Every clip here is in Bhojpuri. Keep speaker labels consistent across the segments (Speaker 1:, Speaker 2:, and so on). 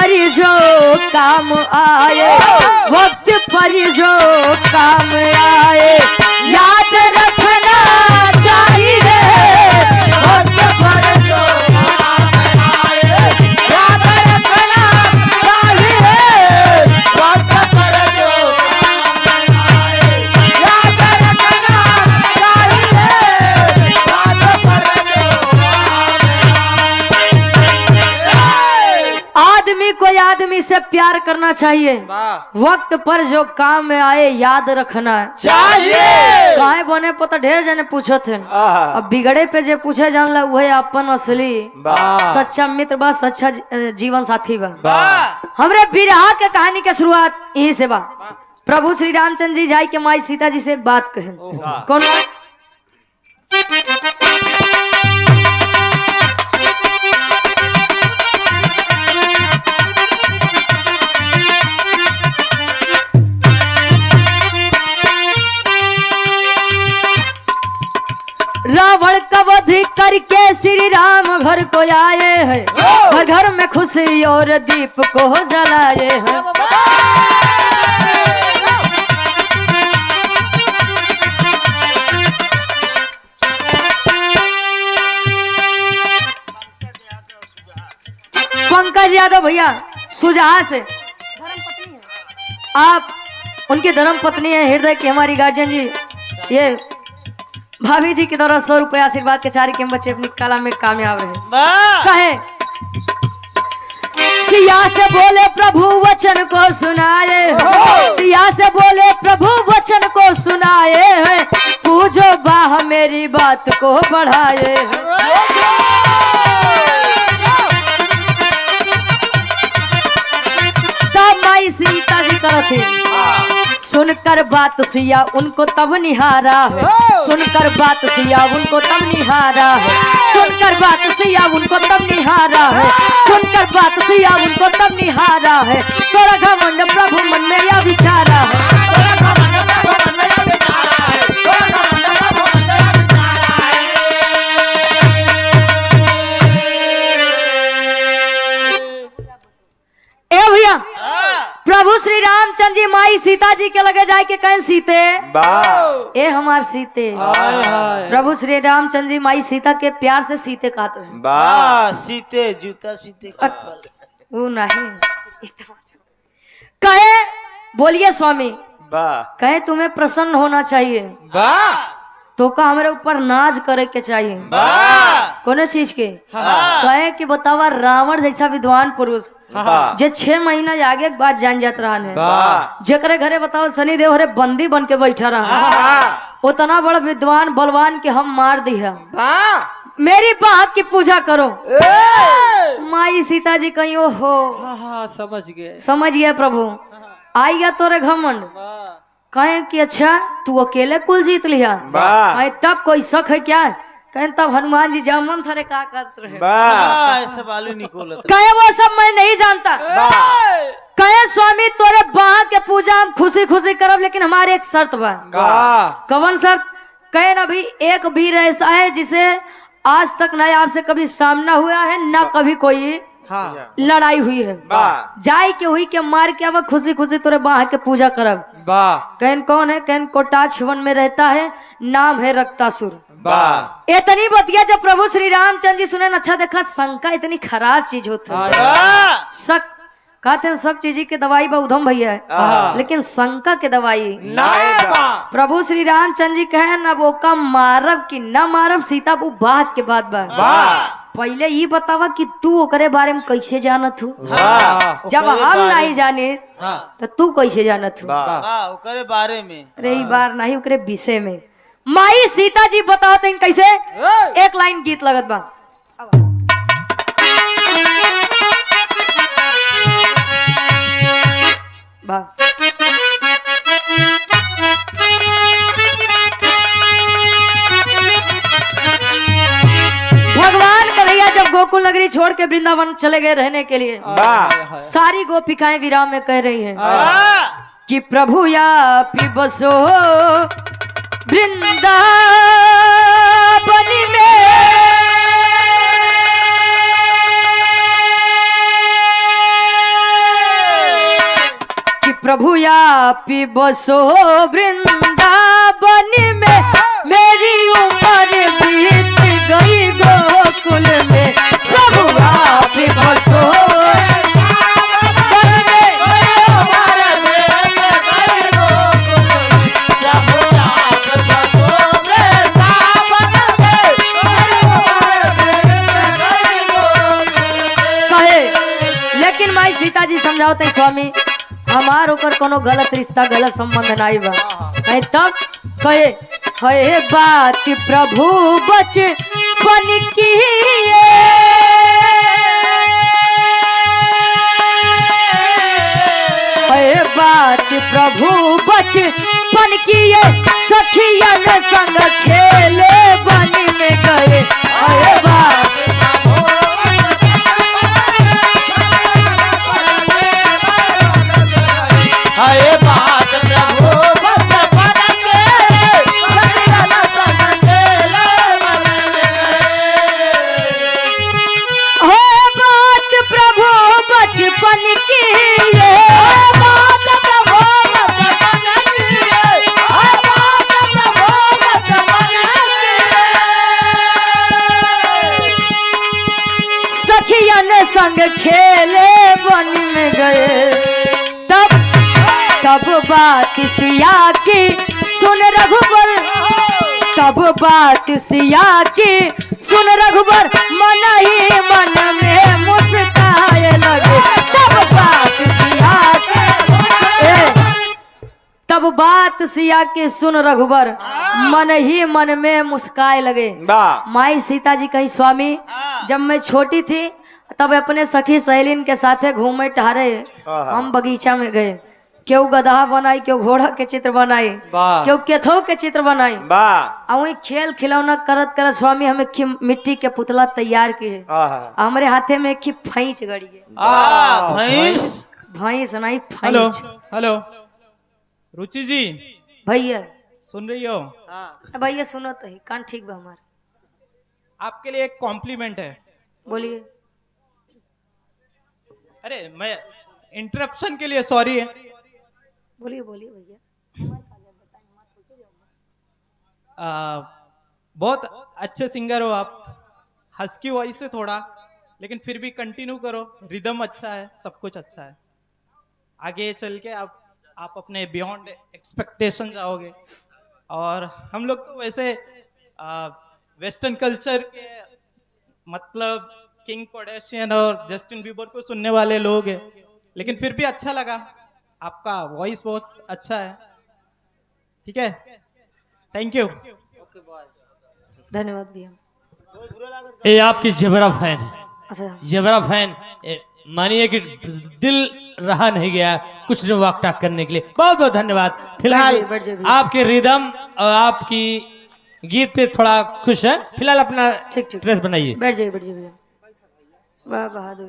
Speaker 1: पर जो काम आए, वक्त पर जो काम आए याद रखना चाहिए। वक्त पर जो काम आए याद रखना चाहिए। वक्त पर जो काम आए याद रखना चाहिए। वक्त पर जो आदमी को आदमी से प्यार करना चाहिए। वक्त पर जो काम में आए याद रखना चाहिए। काहे बने पता ढेर जने पूछो थे, अब बिगड़े पे जे पूछे जान ला वही अपन असली सच्चा मित्र बा, सच्चा जीवन साथी बा। हमरे बिरहा के कहानी के शुरुआत यही से बा। प्रभु श्री रामचंद्र जी जाई के माई सीता जी से एक बात कहे। कौन? रावण का वध करके श्री राम घर को आए हैं, हर घर में खुशी और दीप को जलाए हैं। पंकज यादव भैया सुजहा से आप उनकी धर्म पत्नी है, हृदय की हमारी गार्जियन जी। ये भाभी जी की तरफ 100 रुपये आशीर्वाद के 4 के बच्चे अपनी कला में कामयाब रहे। कहे सिया से बोले प्रभु वचन को सुनाए, सिया से बोले प्रभु वचन को सुनाए हैं, पूजो बाह मेरी बात को बढ़ाए। तब माई सीता जी करते सुनकर बात सिया उनको तब निहारा है, सुनकर बात सिया उनको तब निहारा है, सुनकर बात सिया उनको तब निहारा है, सुनकर बात सिया उनको तब निहारा है। तोरा घमंड प्रभु मन में या विचारा है, तोरा घमंड प्रभु मन में या विचारा है, तोरा घमंड प्रभु मन में या विचारा है। ए भैया प्रभु श्री रामचंद्र जी माई सीता जी के लगे जाए के कहें सीते ए हमार सीते। प्रभु श्री रामचंद्र जी माई सीता के प्यार से सीते कहते हैं।
Speaker 2: सीते जूता सीते
Speaker 1: वो नहीं कहे बोलिए स्वामी, कहे तुम्हें प्रसन्न होना चाहिए तो का हमारे ऊपर नाज करे के चाहिए। कौन चीज के? कहे कि बतावा रावण जैसा विद्वान पुरुष जे 6 महीना आगे के बाद जान जात रहा है, जेकरे घरे बताओ शनि देव हरे बंदी बन के बैठा रहा, उतना बड़ा विद्वान बलवान के हम मार दिया। मेरी बात की पूजा करो। माई सीता जी कहीं ओहो समझ गया प्रभु आई गया तोरे घमंड। कहें कि अच्छा तू अकेले कुल जीत लिया, तब कोई शक है क्या? कहें तब हनुमान जी जामन थरे का करते रहे। कहे वो सब मैं नहीं जानता। कहे स्वामी तोरे बाह के पूजा हम खुशी खुशी करब, लेकिन हमारे एक शर्त बा। कवन शर्त? कहे ना भाई एक वीर ऐसा है जिसे आज तक न आपसे कभी सामना हुआ है न कभी कोई लड़ाई हुई है, जाय के हुई के मार के अब खुशी खुशी तोरे बाह के पूजा करब। कहन कौन है? कहन कोटाक्ष वन में रहता है, नाम है रक्तासुर। इतनी बतिया जब प्रभु श्री रामचंद्र जी सुने, अच्छा देखा शंका इतनी खराब चीज होती है। शक कहते हैं सब चीज की दवाई बा उधम भैया है, लेकिन शंका के दवाई प्रभु श्री रामचंद्र जी कहे न वो का मारब की न मारब सीता वो बात के बाद बा। पहले ये बतावा कि तू ओकरे बारे में कैसे जानत हूँ? जब हम नहीं जाने तो तू कैसे जानत हूँ?
Speaker 2: ओकरे बारे में
Speaker 1: अरे बार नहीं ओकरे विषय में माई सीता जी बताओ तो कैसे। एक लाइन गीत लगत बा। भगवान कन्हैया जब गोकुल नगरी छोड़ के वृंदावन चले गए रहने के लिए, सारी गोपिकाएं विराम में कह रही हैं कि प्रभु या पी बसो वृंदावन में, व्यापी बसो वृंदावन में, मेरी उम्र बीत गई गोकुल में। प्रभु व्यापी बसो लेकिन माई सीता जी समझाते स्वामी हमार ओकर कोनो गलत रिश्ता गलत संबंध नहीं बा। कहे तब कहे बात प्रभु बचपन की है बात प्रभु बचपन की सखियन संग खेले बन में गए। है बात
Speaker 2: हाय बात प्रभु बचपन के सखियन संग खेले बन में गए।
Speaker 1: है बात प्रभु बचपन की
Speaker 2: बात प्रभु बचपन की बात प्रभु बचपन की
Speaker 1: सखियन संग खेले बन में गए। तब बात सिया की सुन रघुबर, तब बात सिया की सुन रघुबर, मन ही मन में मुस्काए लगे। तब बात सिया के सुन रघुबर, मन ही मन में मुस्काए लगे। माई सीता जी कहीं स्वामी जब मैं छोटी थी तब अपने सखी सहेलीन के साथे घूमे टहरे हम बगीचा में गए। क्यों गधा बनाई, क्यों घोड़ा के चित्र बनाई, क्यों केथो के चित्र बनाई। वही खेल खिलौना करत करत स्वामी हमें मिट्टी के पुतला तैयार किए। हमारे हाथे में एक भैंस गड़ी है। भैंस नहीं भैंस।
Speaker 3: हेलो रुचि जी
Speaker 1: भैया
Speaker 3: सुन रही हो?
Speaker 1: भैया सुनो तो ही कान ठीक बा हमार।
Speaker 3: आपके लिए एक कॉम्प्लीमेंट है।
Speaker 1: बोलिए।
Speaker 3: अरे मैं इंटरप्शन के लिए सॉरी है।
Speaker 1: बोलिए बोलिए भैया।
Speaker 3: बहुत अच्छे सिंगर हो आप, हस्की वॉइस है थोड़ा, लेकिन फिर भी कंटिन्यू करो। रिदम अच्छा है, सब कुछ अच्छा है। आगे चल के आप अपने बियॉन्ड एक्सपेक्टेशन जाओगे। और हम लोग तो वैसे वेस्टर्न कल्चर के मतलब किंग कार्दाशियन और जस्टिन बीबर को सुनने वाले लोग हैं, लेकिन फिर भी अच्छा लगा। आपका वॉइस बहुत अच्छा है। ठीक है, थैंक यू।
Speaker 1: धन्यवाद भैया।
Speaker 4: ये आपकी जबरा फैन है।
Speaker 1: अच्छा
Speaker 4: जबरा फैन मानिए कि दिल रहा नहीं गया कुछ ने वाक टाक करने के लिए। बहुत बहुत धन्यवाद। फिलहाल
Speaker 1: बैठ जाइए भैया।
Speaker 4: आपके रिदम और आपकी गीत पे थोड़ा खुश है। फिलहाल अपना
Speaker 1: ठीक
Speaker 4: ड्रेस बनाइए।
Speaker 1: बैठ जाइए भैया। वाह बहादुर,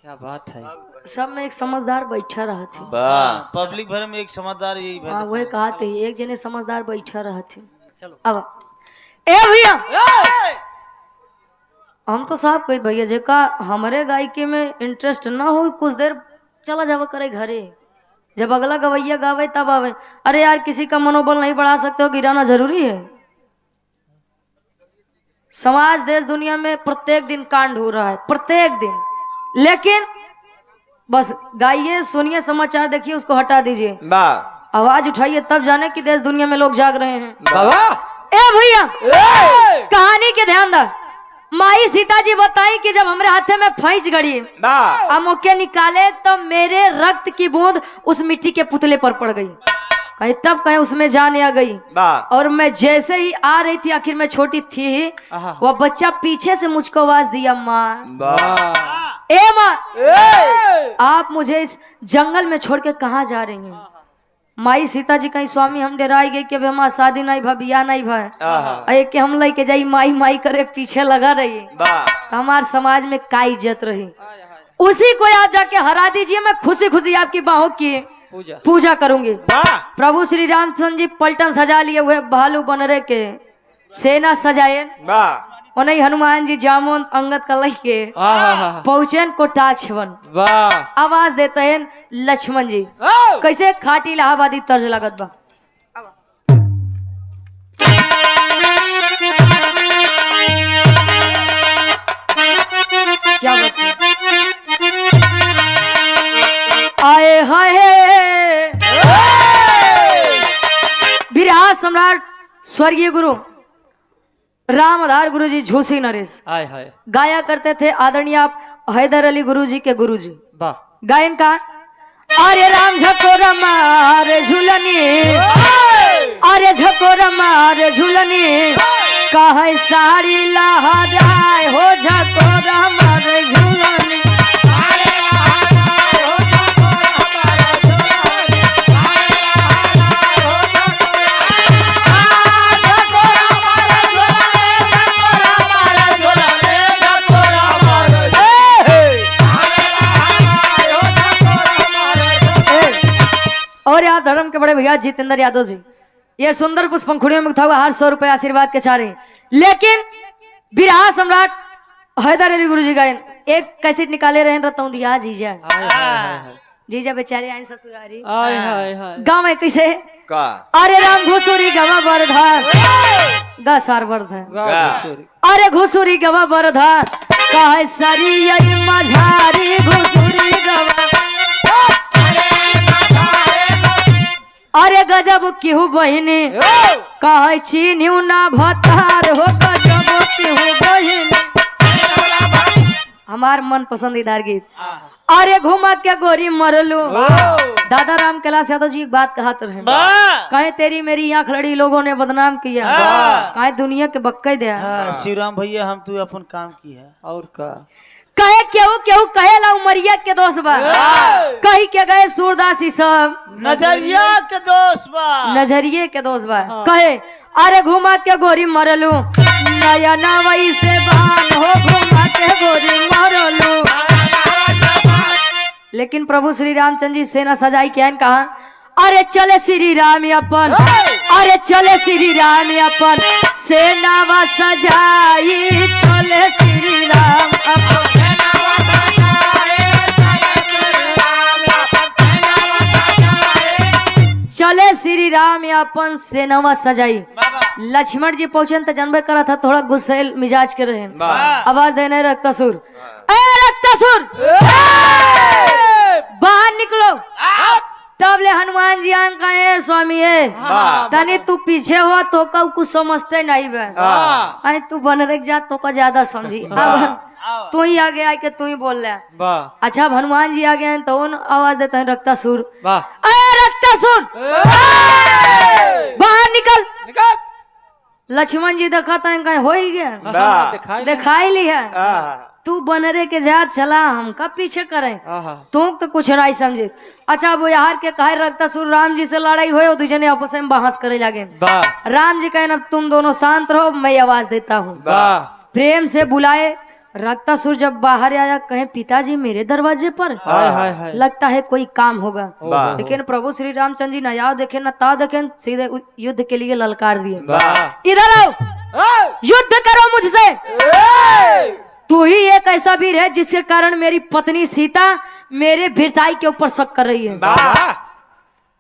Speaker 2: क्या बात है।
Speaker 1: सब में एक समझदार बैठा रहा थे।
Speaker 2: पब्लिक भर में एक समझदार यही
Speaker 1: हाँ वही कहा थे, एक जने समझदार बैठा रहा थे। चलो अब ए भैया हम तो साहब कही भैया जेका हमारे गायकी में इंटरेस्ट ना हो कुछ देर चला जावा करे घरे, जब अगला गवैया गावे तब आवे। अरे यार किसी का मनोबल नहीं बढ़ा सकते हो, गिराना जरूरी है। समाज देश दुनिया में प्रत्येक दिन कांड हो रहा है, प्रत्येक दिन। लेकिन बस गाइए सुनिए समाचार देखिए उसको हटा दीजिए, आवाज उठाइए तब जाने कि देश दुनिया में लोग जाग रहे हैं। ए भैया कहानी के ध्यान दा। माई सीता जी बताई कि जब हमारे हाथे में फैंस गड़ी मुक्के निकाले तो मेरे रक्त की बूंद उस मिट्टी के पुतले पर पड़ गई। कहीं तब कहीं उसमें जान आ गई। और मैं जैसे ही आ रही थी, आखिर में छोटी थी, वह बच्चा पीछे से मुझको आवाज दिया, माँ ए माँ आप मुझे इस जंगल में छोड़ के कहाँ जा रही हैं। माई सीता जी कहीं स्वामी हम डराई गई कि हमारा शादी नहीं भा, बिया नहीं भा, कि हम लेके जाई माई माई करे पीछे लगा रही। हमारे समाज में का इज्जत रही, उसी को आप जाके हरा दीजिए। मैं खुशी खुशी आपकी बाहों की पूजा करूंगी। प्रभु श्री रामचंद्र जी पलटन सजा लिए हुए भालू बनरे के सेना सजाए उन्हें हनुमान जी जामुन अंगद का लह के पहुंचन कोटाक्ष वन।
Speaker 2: वाह
Speaker 1: आवाज देते हैं लक्ष्मण जी। कैसे खाटी इलाहाबादी तर्ज लागत बा। क्या बात है? आए हाय विराट सम्राट स्वर्गीय गुरु रामधार गुरु जी झूसी नरेश
Speaker 2: हाय हाय
Speaker 1: गाया करते थे आदरणीय आप हैदर अली गुरु जी के गुरु जी।
Speaker 2: वाह
Speaker 1: गायन का अरे राम झकोर मारे झूलनी, अरे झकोर मारे झूलनी, कहे साड़ी लहराए हो झकोर मारे झूलनी। और यहाँ धर्म के बड़े भैया जितेंद्र यादव जी, ये सुंदर पुष्प पंखुड़ियों में था हुआ हर 100 रुपए आशीर्वाद के चाह रहे हैं। लेकिन बिरहा सम्राट हैदर अली गुरु जी गायन एक कैसेट निकाले रहे रतौं दिया जीजा। जीजा बेचारे आए ससुरारी गाँव में कैसे
Speaker 2: का
Speaker 1: अरे राम घुसुरी गवा बरधार गा सार बरधार, अरे घुसुरी गवा बरधार कहे सरी यही मझारी घुसुरी गवा, अरे गजब केहू बहिनी कहे चीन्यू ना भतार हो गजब केहू बहिनी। हमार मन पसंदीदार गीत अरे घुमा के गोरी मरलू। दादा राम कैलाश यादव जी एक बात कहते रहे, कहे तेरी मेरी आंख लड़ी लोगों ने बदनाम किया, कहे दुनिया के बक्के दिया।
Speaker 2: शिवराम भैया हम तू अपन काम की है और का
Speaker 1: कहे केहू केहू कहे ला उमरिया के दोस्त बा, कही के गए सूरदासी सब
Speaker 2: नजरिया के दोस्त बा,
Speaker 1: नजरिए के दोस्त बा। कहे अरे घुमा के गोरी मरलू नया नवई से बान हो घुमा के गोरी मरलू। लेकिन प्रभु श्री रामचंद्र जी सेना सजाई क्या कहा अरे चले श्री राम अपन, अरे चले श्री राम अपन सेनावा सजाई, चले श्री राम अपन। चले श्री राम अपन सेनावा सजाई। लक्ष्मण जी पहुंचन तो जानबे करा था थोड़ा गुस्सेल मिजाज के रहे, आवाज देने रक्तासुर, ए रक्तासुर बाहर निकलो। तब ले हनुमान जी आन कहे स्वामी है तनी तू पीछे हुआ तो का कुछ समझते नहीं बे, अरे तू बन रख जा तो का ज्यादा समझी। अब तू ही आगे आके तू ही बोल रहा। अच्छा हनुमान जी आगे तो आवाज देते हैं रक्तासुर, रक्तासुर बाहर निकल। लक्ष्मण जी दिखाते हैं कहीं हो ही गया दिखाई ली है, तू बनरे के जा चला हमका पीछे करें तुम तो कुछ नहीं समझे। अच्छा वो यार के कहे रक्तासुर राम जी से लड़ाई हुई दूसरे ने आपस में बहस करे लगे। राम जी कहे अब तुम दोनों शांत रहो मैं आवाज देता हूँ। प्रेम से बुलाए रक्तासुर जब बाहर आया कहे पिताजी मेरे दरवाजे पर लगता है कोई काम होगा। लेकिन प्रभु श्री रामचंद्र जी न याव देखे न ताव देखे सीधे युद्ध के लिए ललकार दिए, इधर आओ युद्ध करो मुझसे। तू ही एक ऐसा वीर है जिसके कारण मेरी पत्नी सीता मेरे वीरताई के ऊपर शक कर रही है।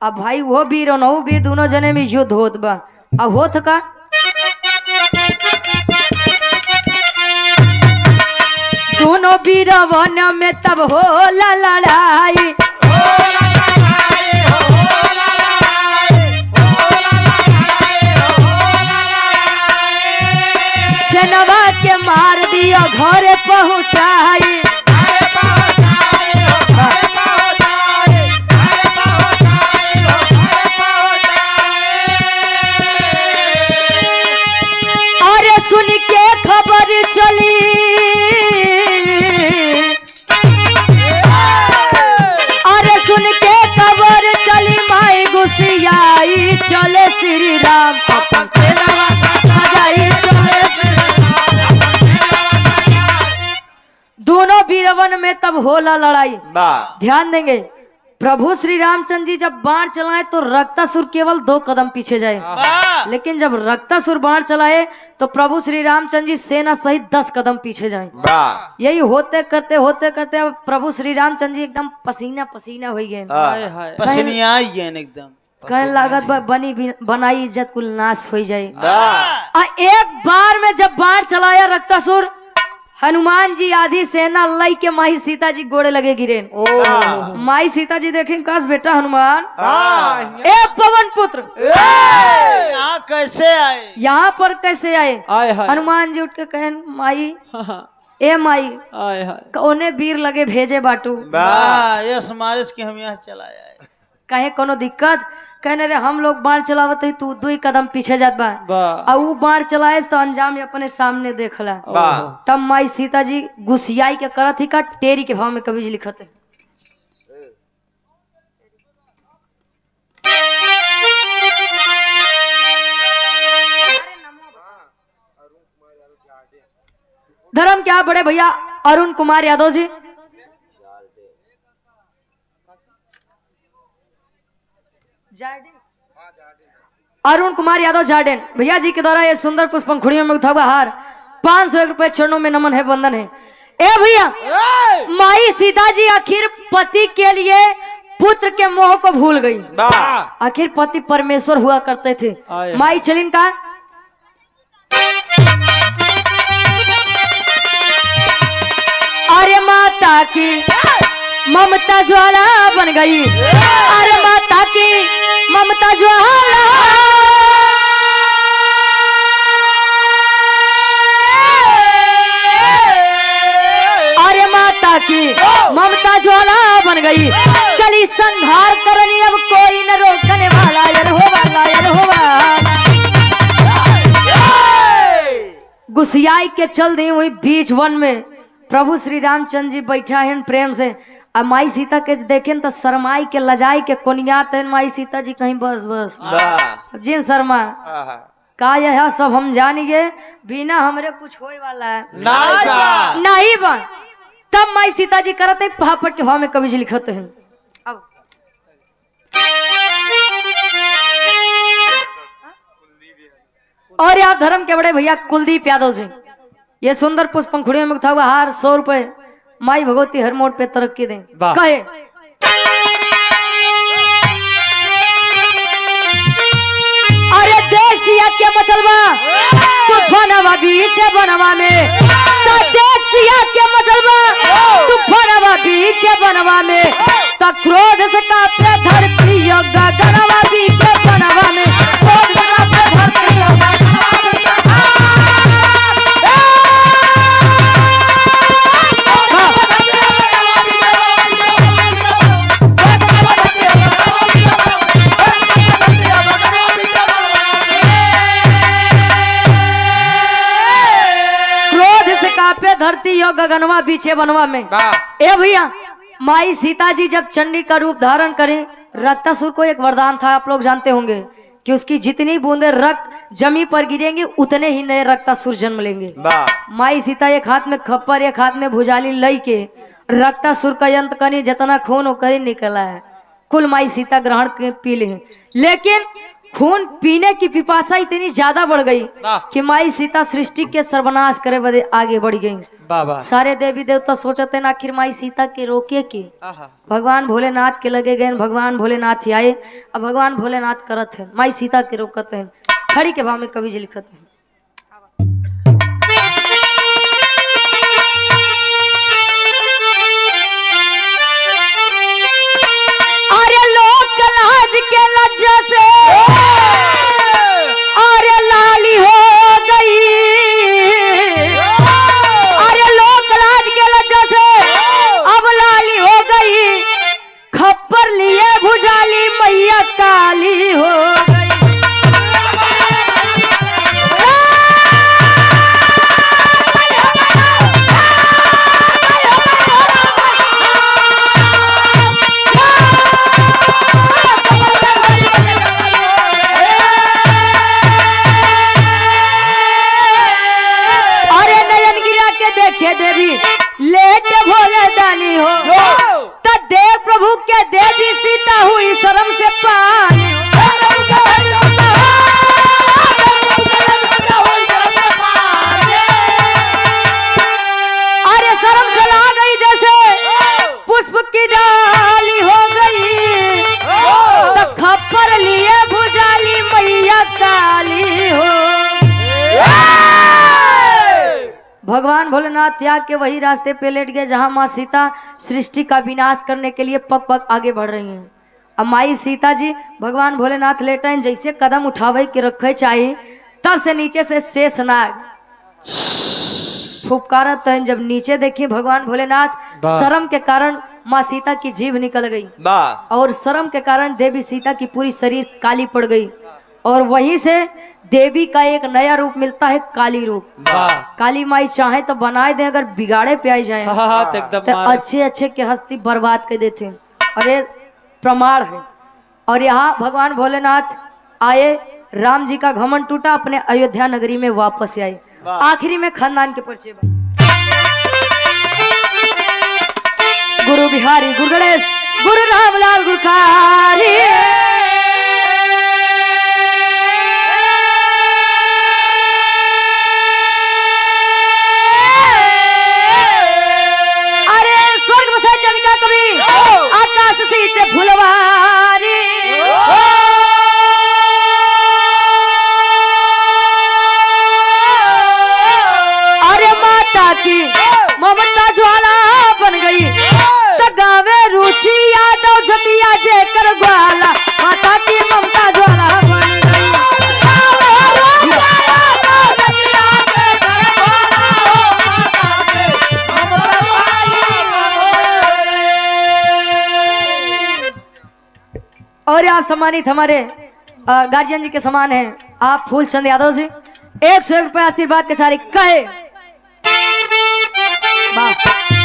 Speaker 1: अब भाई वो वीर और नौ वीर दोनों जने में युद्ध होत बा। अब होत का दोनों वीरवन में तब होला लड़ाई, सेनवा के मार दिया घर पहुंचाई। अरे सुन के खबर चली अरे सुन के खबर चली माई गुसियाई, चले श्री राम अपन सेना सजाई, चले दोनों वीरवन में तब होला लड़ाई। ध्यान देंगे प्रभु श्री रामचंद्र जी जब बाण चलाए तो रक्तासुर केवल 2 कदम पीछे जाए,
Speaker 2: वाह
Speaker 1: लेकिन जब रक्तासुर बाण चलाए तो प्रभु श्री रामचंद्र जी सेना सहित 10 कदम पीछे जाए।
Speaker 2: वाह
Speaker 1: यही होते करते अब प्रभु श्री रामचंद्र जी एकदम पसीना पसीना हो गए।
Speaker 2: पसीनिया आई है एकदम।
Speaker 1: कहने लागत बनाई इज्जत कुल नाश हो जाए।
Speaker 2: वाह
Speaker 1: आ एक बार में जब बाण चलाया रक्तासुर, हनुमान जी आधी सेना लई के माई सीता जी गोड़े लगे गिरे। माई सीता जी देखें कस बेटा हनुमान, ए पवन पुत्र
Speaker 2: यहाँ कैसे आए?
Speaker 1: यहाँ पर कैसे आए? हनुमान जी उठ के कहे माई ए माई कौने वीर लगे भेजे बाटू,
Speaker 2: वाह ये समारिश की हम यहाँ चलाया है।
Speaker 1: कहे कोनो दिक्कत? कहने रे हम लोग बाण चलावत ही तू 2 कदम पीछे जात बा, और वो बाण चलाए तो अंजाम अपने सामने देखला। तब माई सीता जी गुस्सियाई के करत ही का टेरी के भाव में कवि जी लिखत है। धर्म क्या बड़े भैया अरुण कुमार यादव जी, अरुण कुमार यादव जार्डेन भैया जी के द्वारा ये सुंदर पुष्प पंखुड़ियों में उठा हुआ हार 500 रुपए चरणों में नमन है, वंदन है। ए भैया माई सीता जी आखिर पति के लिए पुत्र के मोह को भूल गई। आखिर पति परमेश्वर हुआ करते थे। माई चलिन का अरे माता की ममता ज्वाला बन गई, अरे माता की ममता ज्वाला, अरे माता की ममता ज्वाला बन गई, चली संहार करनी अब कोई न रोकने वाला, यार हो वाला, यार हो वाला। गुस्सियाई के चल दी हुई बीच वन में प्रभु श्री रामचंद्र जी बैठा है प्रेम से, अब माई सीता के देखें तो शरमाई के लजाई के कोनियात है माई सीता जी कहीं बस बस जिन शर्मा का यह सब हम जानिए बिना हमरे कुछ होए वाला है नहीं बन। तब माई सीता जी करते पहापट के भाव में कवि जी लिखते हैं। अब और आप धर्म के बड़े भैया कुलदीप यादव जी, ये सुंदर पुष्प पंखुड़ियों में उठा हुआ हार 100 रुपए माई भगवती हर मोड़ पे तरक्की दें। कहे अरे देख सिया के मचलवा तू बनवा बीच बनवा में, तो देख सिया के मचलवा तू बनवा बीच बनवा में, तो क्रोध से कांपे धरती योगा गनवा बीच बनवा में, क्रोध से कांपे धरती योगा पे धरती यो गगनवा पीछे बनवा में। ए भैया माई सीता जी जब चंडी का रूप धारण करें, रक्तासुर को एक वरदान था, आप लोग जानते होंगे कि उसकी जितनी बूंदे रक्त जमी पर गिरेंगे उतने ही नए रक्तासुर जन्म लेंगे। माई सीता एक हाथ में खप्पर एक हाथ में भुजाली लई के रक्तासुर का यंत्र करी, जितना खून हो करे निकला है कुल माई सीता ग्रहण के पी ले, लेकिन खून पीने की पिपासा इतनी ज्यादा बढ़ गई कि माई सीता सृष्टि के सर्वनाश करे बदे आगे बढ़ गई। सारे देवी देवता सोचते ना आखिर माई सीता के रोके के भगवान भोलेनाथ के लगे गए, भगवान भोलेनाथ ही आए, अब भगवान भोलेनाथ करत है माई सीता के रोकते हैं। खड़ी के भाव में कवि जी लिखते हैं। अरे लोक लाज के लज्जा से अरे लाली हो गई, अरे लोक लाज के लज्जा से अब लाली हो गई, खप्पर लिए भुजाली मैया काली हो गई। देखे देवी लेट भोले दानी हो, तो देव प्रभु के देवी भगवान भोलेनाथ त्याग के वही रास्ते पे लेट गए जहां माँ सीता सृष्टि का विनाश करने के लिए पग पग आगे बढ़ रही हैं। अब माई सीता जी भगवान भोलेनाथ लेटे जैसे कदम उठावे के रखे चाहिए, तब से नीचे से शेषनाग फुफकारत है। जब नीचे देखी भगवान भोलेनाथ, शर्म के कारण माँ सीता की जीभ निकल गई और शर्म के कारण देवी सीता की पूरी शरीर काली पड़ गई और वहीं से देवी का एक नया रूप मिलता है, काली रूप। काली माई चाहे तो बनाए दे, अगर बिगाड़े पे आई जाए तो अच्छे अच्छे के हस्ती बर्बाद कर देते हैं और ये प्रमाण है। और यहाँ भगवान भोलेनाथ आए, राम जी का घमंड टूटा, अपने अयोध्या नगरी में वापस आए। आखिरी में खानदान के परिचय गुरु बिहारी, गुरु गणेश, गुरु रामलाल गुरकारी। अरे स्वर्ग बसे चंद्रिका कवि, आकाश सींचे फुलवारी। अरे माता की ममता ज्वाला बन गई, गावे रुचि यादव जतिया जेकर ग्वाला, माता की ममता ज्वाला बन गई। और आप सम्मानित हमारे गार्जियन जी के समान हैं, आप फूलचंद यादव जी, 101 रुपये आशीर्वाद के सारे कहे। वाह।